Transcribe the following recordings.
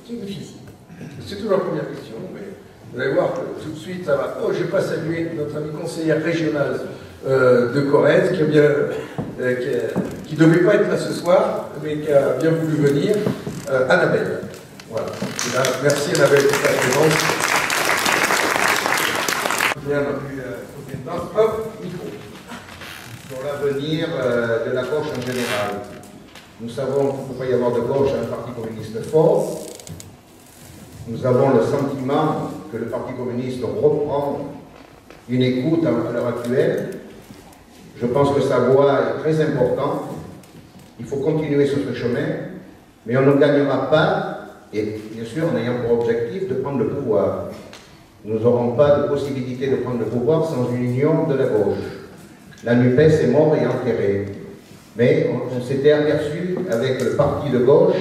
qui est difficile. C'est toujours la première question, mais vous allez voir que tout de suite, ça va. Oh, je n'ai pas salué notre ami conseillère régionale de Corrèze, qui ne devait pas être là ce soir, mais qui a bien voulu venir, Annabelle. Voilà. Là, merci Annabelle pour ta présence. Bien, hop, micro. Sur l'avenir de la gauche en général. Nous savons qu'il ne peut pas y avoir de gauche à un parti communiste fort. Nous avons le sentiment que le Parti communiste reprend une écoute à l'heure actuelle. Je pense que sa voix est très importante. Il faut continuer sur ce chemin, mais on ne gagnera pas, et bien sûr en ayant pour objectif de prendre le pouvoir. Nous n'aurons pas de possibilité de prendre le pouvoir sans une union de la gauche. La NUPES est morte et enterrée. Mais on s'était aperçu avec le parti de gauche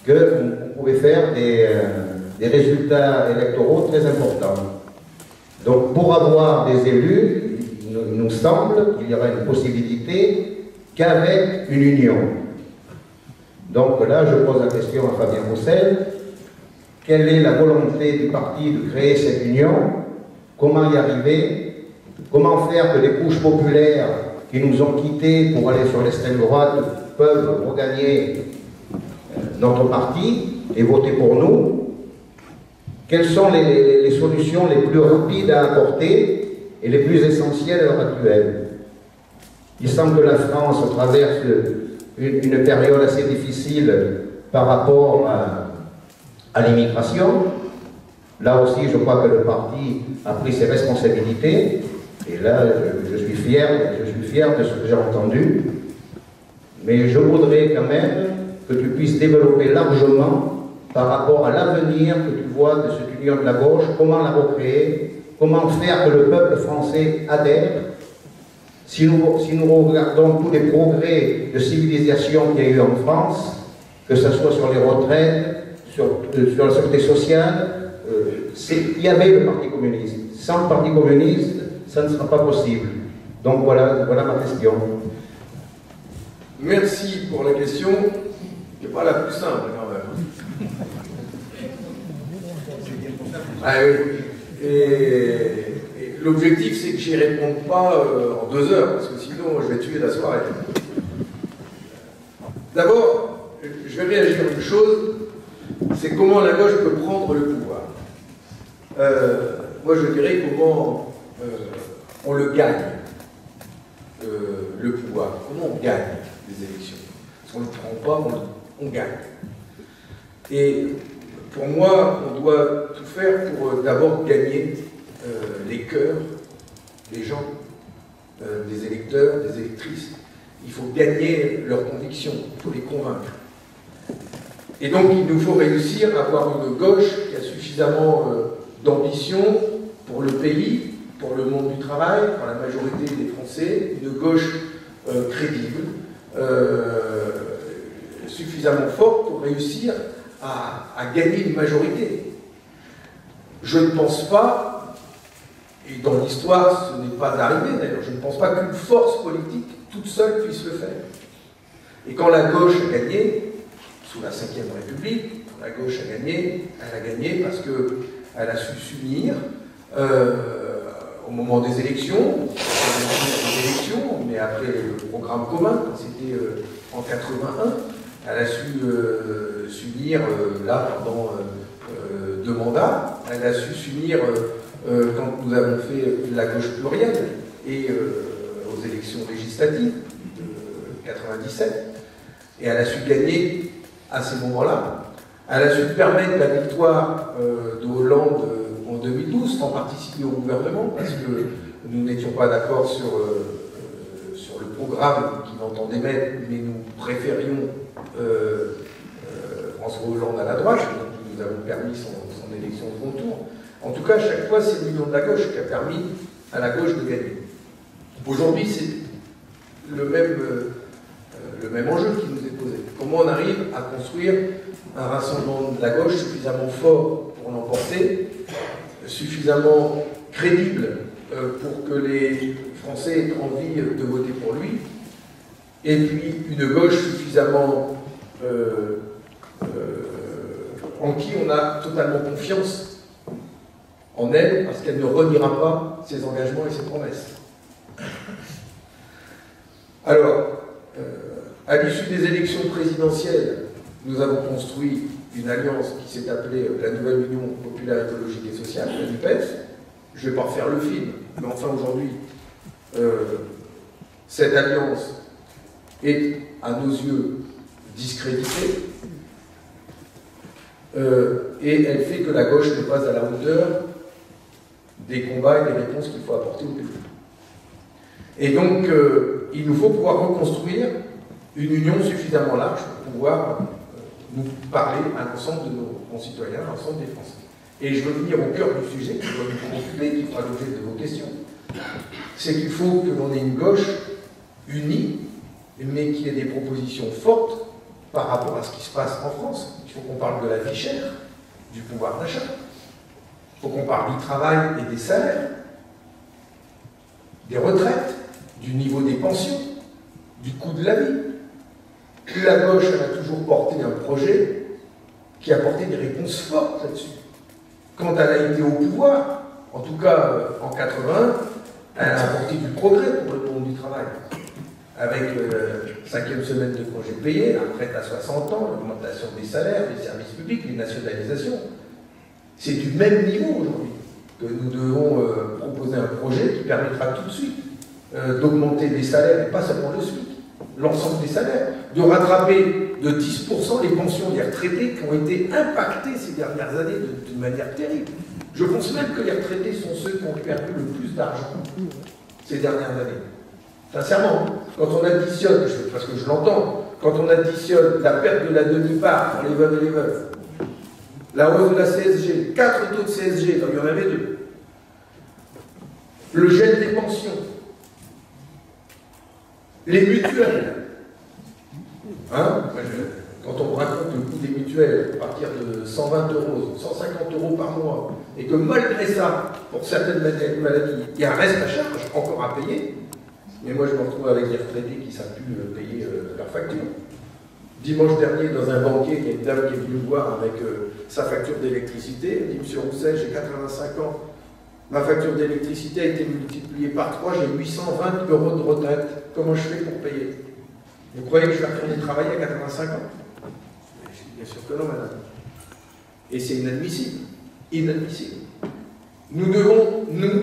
qu'on pouvait faire des résultats électoraux très importants. Donc pour avoir des élus, il nous semble qu'il y aura une possibilité qu'avec une union. Donc là, je pose la question à Fabien Roussel. Quelle est la volonté du parti de créer cette union? Comment y arriver? Comment faire que les couches populaires qui nous ont quittés pour aller sur l'extrême droite peuvent regagner notre parti et voter pour nous? Quelles sont les solutions les plus rapides à apporter et les plus essentielles à l'heure actuelle? Il semble que la France traverse une période assez difficile par rapport à l'immigration. Là aussi, je crois que le parti a pris ses responsabilités. Et là, je suis fier de ce que j'ai entendu. Mais je voudrais quand même que tu puisses développer largement par rapport à l'avenir que tu vois de cette union de la gauche, comment la recréer, comment faire que le peuple français adhère. Si nous regardons tous les progrès de civilisation qu'il y a eu en France, que ce soit sur les retraites, sur la sécurité sociale, il y avait le Parti communiste. Sans le Parti communiste, ça ne sera pas possible. Donc voilà ma question. Merci pour la question, qui n'est pas la plus simple quand même. Ah oui. Et l'objectif, c'est que j'y réponde pas en 2 heures, parce que sinon je vais tuer la soirée. D'abord, je vais réagir à une chose, c'est comment la gauche peut prendre le pouvoir. Moi, je dirais comment on le gagne, le pouvoir. Comment on gagne les élections? Parce qu'on ne le prend pas, on gagne. Et pour moi, on doit tout faire pour d'abord gagner les cœurs des gens, des électeurs, des électrices. Il faut gagner leurs convictions, il faut les convaincre. Et donc, il nous faut réussir à avoir une gauche qui a suffisamment d'ambition pour le pays, pour le monde du travail, pour la majorité des Français, une gauche crédible, suffisamment forte pour réussir à gagner une majorité. Je ne pense pas, et dans l'histoire ce n'est pas arrivé d'ailleurs, je ne pense pas qu'une force politique toute seule puisse le faire. Et quand la gauche a gagné, sous la Ve République, quand la gauche a gagné, elle a gagné parce qu'elle a su s'unir au moment des élections, mais après le programme commun, c'était en 81, elle a su s'unir là pendant 2 mandats, elle a su s'unir quand nous avons fait la gauche plurielle et aux élections législatives de 97, et elle a su gagner à ces moments-là. Elle a su permettre la victoire de Hollande en 2012 sans participer au gouvernement parce que nous n'étions pas d'accord sur le programme qu'il entendait mettre, mais nous préférions François Hollande à la droite, donc nous avons permis son élection au second tour. En tout cas, chaque fois, c'est l'union de la gauche qui a permis à la gauche de gagner. Aujourd'hui, c'est le même enjeu qui nous est posé. Comment on arrive à construire un rassemblement de la gauche suffisamment fort pour l'emporter, suffisamment crédible pour que les Français aient envie de voter pour lui, et puis une gauche suffisamment en qui on a totalement confiance en elle, parce qu'elle ne reniera pas ses engagements et ses promesses. Alors, à l'issue des élections présidentielles, nous avons construit une alliance qui s'est appelée la Nouvelle Union Populaire Écologique et Sociale, la NUPES. Je ne vais pas refaire le film, mais enfin aujourd'hui, cette alliance est, à nos yeux, discréditée, et elle fait que la gauche n'est pas à la hauteur des combats et des réponses qu'il faut apporter au public. Et donc, il nous faut pouvoir reconstruire une union suffisamment large pour pouvoir nous parler à l'ensemble de nos concitoyens, à l'ensemble des Français. Et je veux venir au cœur du sujet qui doit nous préoccuper, qui fera l'objet de vos questions. C'est qu'il faut que l'on ait une gauche unie, mais qui ait des propositions fortes par rapport à ce qui se passe en France. Il faut qu'on parle de la vie chère, du pouvoir d'achat. Il faut qu'on parle du travail et des salaires, des retraites, du niveau des pensions, du coût de la vie. La gauche, elle a toujours porté un projet qui apportait des réponses fortes là-dessus. Quand elle a été au pouvoir, en tout cas en 80, elle a apporté du progrès pour le monde du travail. Avec la 5e semaine de congé payé, la retraite à 60 ans, l'augmentation des salaires, des services publics, les nationalisations. C'est du même niveau aujourd'hui que nous devons proposer un projet qui permettra tout de suite d'augmenter les salaires, et pas seulement le SMIC, l'ensemble des salaires, de rattraper de 10% les pensions des retraités qui ont été impactés ces dernières années d'une manière terrible. Je pense même que les retraités sont ceux qui ont perdu le plus d'argent ces dernières années. Sincèrement, quand on additionne, parce que je l'entends, quand on additionne la perte de la demi-part pour les veuves et les veuves, la hausse de la CSG, 4 taux de CSG, donc il y en avait 2, le gel des pensions, les mutuelles, hein, quand on raconte le coût des mutuelles à partir de 120 €, 150 € par mois, et que malgré ça, pour certaines maladies, il y a un reste à charge encore à payer, mais moi je me retrouve avec des retraités qui ne savent plus payer leurs factures. Dimanche dernier, dans un banquier, il y a une dame qui est venue me voir avec sa facture d'électricité. Elle dit, Monsieur Roussel, j'ai 85 ans, ma facture d'électricité a été multipliée par 3, j'ai 820 € de retraite. Comment je fais pour payer? Vous croyez que je vais retourner travailler à 85 ans? Je dis, bien sûr que non, madame. Et c'est inadmissible. Inadmissible. Nous devons, nous,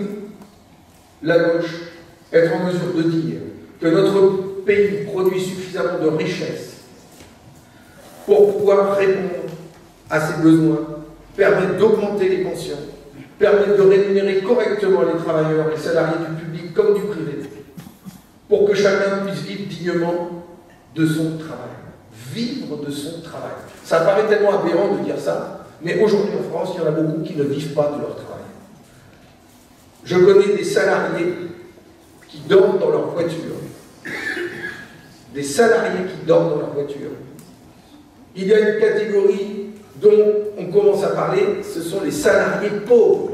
la gauche, être en mesure de dire que notre pays produit suffisamment de richesses pour pouvoir répondre à ses besoins, permettre d'augmenter les pensions, permettre de rémunérer correctement les travailleurs, les salariés du public comme du privé, pour que chacun puisse vivre dignement de son travail. Vivre de son travail. Ça paraît tellement aberrant de dire ça, mais aujourd'hui en France, il y en a beaucoup qui ne vivent pas de leur travail. Je connais des salariés qui dorment dans leur voiture. Des salariés qui dorment dans leur voiture. Il y a une catégorie dont on commence à parler, ce sont les salariés pauvres.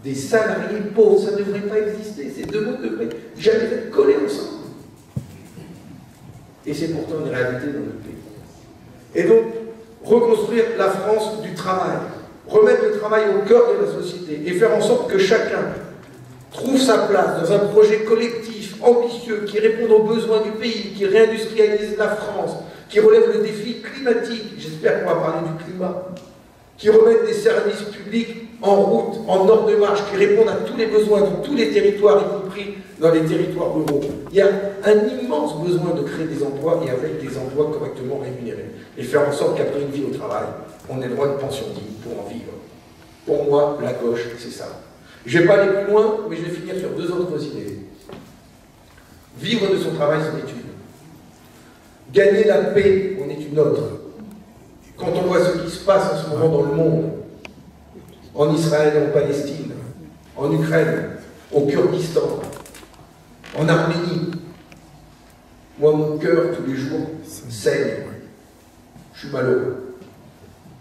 Des salariés pauvres, ça ne devrait pas exister. Ces deux mots devraient jamais être collés ensemble. Et c'est pourtant une réalité dans notre pays. Et donc, reconstruire la France du travail, remettre le travail au cœur de la société et faire en sorte que chacun trouve sa place dans un projet collectif, ambitieux, qui réponde aux besoins du pays, qui réindustrialise la France, qui relève le défi climatique, j'espère qu'on va parler du climat, qui remette des services publics en route, en ordre de marche, qui répondent à tous les besoins de tous les territoires, y compris dans les territoires ruraux. Il y a un immense besoin de créer des emplois et avec des emplois correctement rémunérés. Et faire en sorte qu'après une vie au travail, on ait le droit de pension digne pour en vivre. Pour moi, la gauche, c'est ça. Je ne vais pas aller plus loin, mais je vais finir sur deux autres idées. Vivre de son travail, c'en est une. Gagner la paix, on est une autre. Quand on voit ce qui se passe en ce moment dans le monde, en Israël et en Palestine, en Ukraine, au Kurdistan, en Arménie, moi, mon cœur, tous les jours, saigne. Je suis malheureux.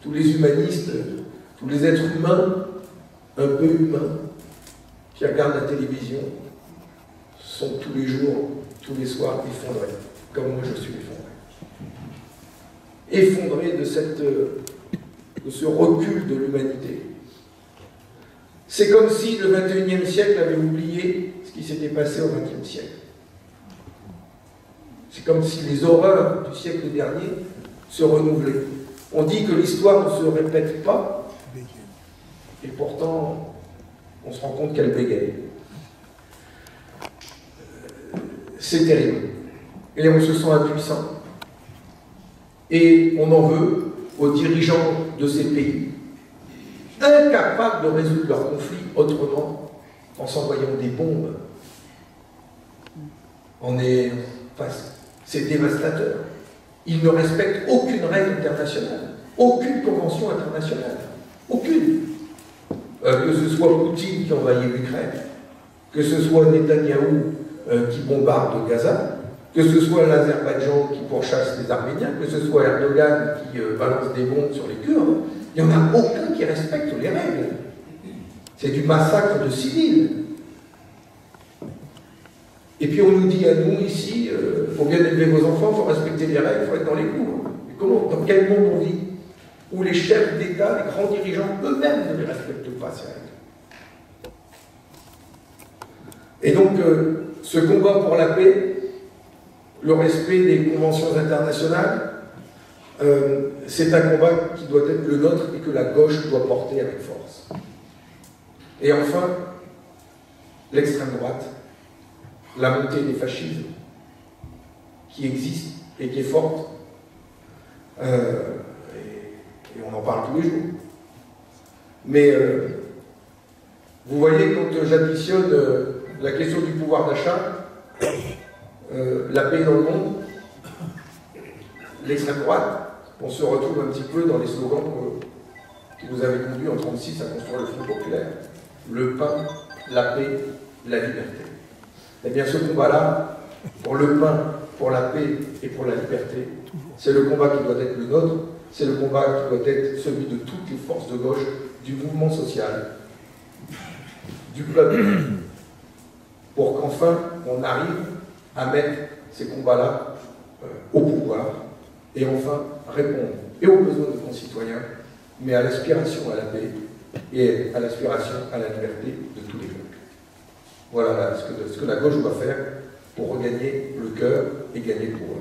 Tous les humanistes, tous les êtres humains, un peu humains, qui regardent la télévision, sont tous les jours, tous les soirs effondrés, comme moi je suis effondré. effondré de ce recul de l'humanité. C'est comme si le XXIe siècle avait oublié ce qui s'était passé au XXe siècle. C'est comme si les horreurs du siècle dernier se renouvelaient. On dit que l'histoire ne se répète pas, et pourtant, on se rend compte qu'elle bégaye. C'est terrible. Et on se sent impuissant. Et on en veut aux dirigeants de ces pays, incapables de résoudre leurs conflits autrement qu'en s'envoyant des bombes. C'est dévastateur. Ils ne respectent aucune règle internationale, aucune convention internationale, aucune. Que ce soit Poutine qui envahit l'Ukraine, que ce soit Netanyahou qui bombarde Gaza, que ce soit l'Azerbaïdjan qui pourchasse les Arméniens, que ce soit Erdogan qui balance des bombes sur les Kurdes, il n'y en a aucun qui respecte les règles. C'est du massacre de civils. Et puis on nous dit à nous ici, il faut bien élever vos enfants, il faut respecter les règles, il faut être dans les clous. Dans quel monde on vit où les chefs d'État, les grands dirigeants eux-mêmes ne les respectent pas, ces règles. Et donc, ce combat pour la paix, le respect des conventions internationales, c'est un combat qui doit être le nôtre et que la gauche doit porter avec force. Et enfin, l'extrême droite, la montée des fascismes, qui existe et qui est forte, et on en parle tous les jours. Mais vous voyez, quand j'additionne la question du pouvoir d'achat, la paix dans le monde, l'extrême droite, on se retrouve un petit peu dans les slogans qui nous avaient conduits en 1936 à construire le Front populaire. Le pain, la paix, la liberté. Eh bien, ce combat-là, pour le pain, pour la paix et pour la liberté, c'est le combat qui doit être le nôtre, c'est le combat qui doit être celui de toutes les forces de gauche, du mouvement social, du peuple, pour qu'enfin on arrive à mettre ces combats-là au pouvoir et enfin répondre et aux besoins de nos concitoyens, mais à l'aspiration à la paix et à l'aspiration à la liberté de tous les peuples. Voilà ce que la gauche doit faire pour regagner le cœur et gagner le pouvoir.